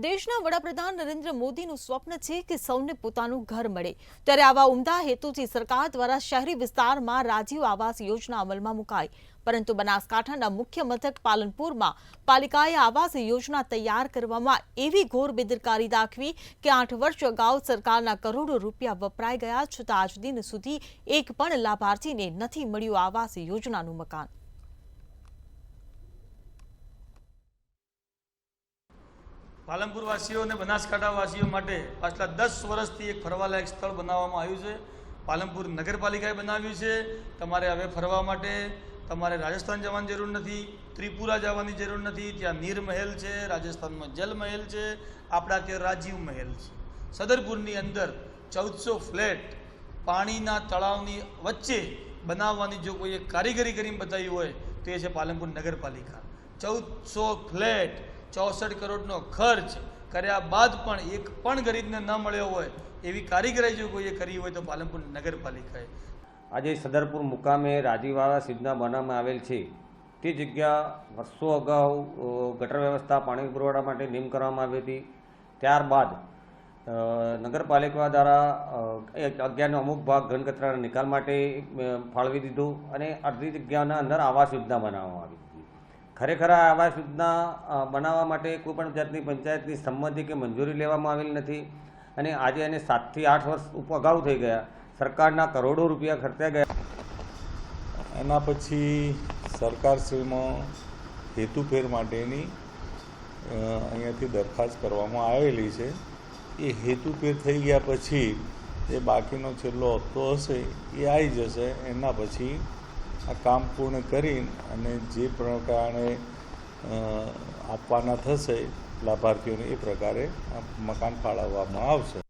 દેશના વડાપ્રધાન નરેન્દ્ર મોદીનું સ્વપ્ન છે કે સૌને પોતાનું ઘર મળે, ત્યારે આવા ઉમદા હેતુથી સરકાર દ્વારા શહેરી વિસ્તારમાં રાજીવ આવાસ યોજના અમલમાં મુકાઈ. પરંતુ બનાસકાંઠાના મુખ્ય મથક પાલનપુરમાં પાલિકાએ આવાસ યોજના તૈયાર કરવામાં એવી ઘોર બેદરકારી દાખવી કે 8 વર્ષ અગાઉ સરકારના કરોડો રૂપિયા વપરાઈ ગયા છતાં આજ દિન સુધી એક પણ લાભાર્થીને નથી મળ્યું આવાસ યોજનાનું મકાન. પાલનપુર વાસીઓ અને બનાસકાંઠા વાસીઓ માટે પાછલા 10 વર્ષથી એક ફરવાલાયક સ્થળ બનાવવામાં આવ્યું છે. પાલનપુર નગરપાલિકાએ બનાવ્યું છે. તમારે હવે ફરવા માટે તમારે રાજસ્થાન જવાની જરૂર નથી, ત્રિપુરા જવાની જરૂર નથી. ત્યાં નીર મહેલ છે, રાજસ્થાનમાં જલ મહેલ છે, આપણા ત્યાં રાજીવ મહેલ છે. સદરપુરની અંદર 1400 ફ્લેટ પાણીના તળાવની વચ્ચે બનાવવાની જો કોઈ કારીગરી કરીને બતાવી હોય તો એ છે પાલનપુર નગરપાલિકા. 1400 ફ્લેટ 64 કરોડનો ખર્ચ કર્યા બાદ પણ એક પણ ગરીબને ન મળ્યો હોય એવી કારીગરી જો કોઈએ કરી હોય તો પાલનપુર નગરપાલિકાએ. આજે સદરપુર મુકામે રાજીવ આવાસ યોજના બનાવવામાં આવેલ છે. તે જગ્યા વર્ષો અગાઉ ગટર વ્યવસ્થા પાણી પુરવઠા માટે નિયમ કરવામાં આવી હતી. ત્યારબાદ નગરપાલિકા દ્વારા જગ્યાનો અમુક ભાગ ઘન કચરાના નિકાલ માટે ફાળવી દીધો અને અડધી જગ્યાના અંદર આવાસ યોજના બનાવવામાં આવી. ખરેખર આ આવાસ યોજના બનાવવા માટે કોઈપણ જાતની પંચાયતની સંમતિ કે મંજૂરી લેવામાં આવેલ નથી અને આજે એને 7 થી 8 વર્ષ અગાઉ થઈ ગયા. સરકારના કરોડો રૂપિયા ખર્ચાઈ ગયા. એના પછી સરકારશ્રીમાં હેતુફેર માટેની અહીંયાથી દરખાસ્ત કરવામાં આવેલી છે. એ હેતુફેર થઈ ગયા પછી જે બાકીનો છેલ્લો હપ્તો હશે એ આવી જશે. એના પછી આ કામ પૂર્ણ કરીને અને જે પ્રકારે આપવાના થશે લાભાર્થીઓને એ પ્રકારે મકાન ફાળવવામાં આવશે.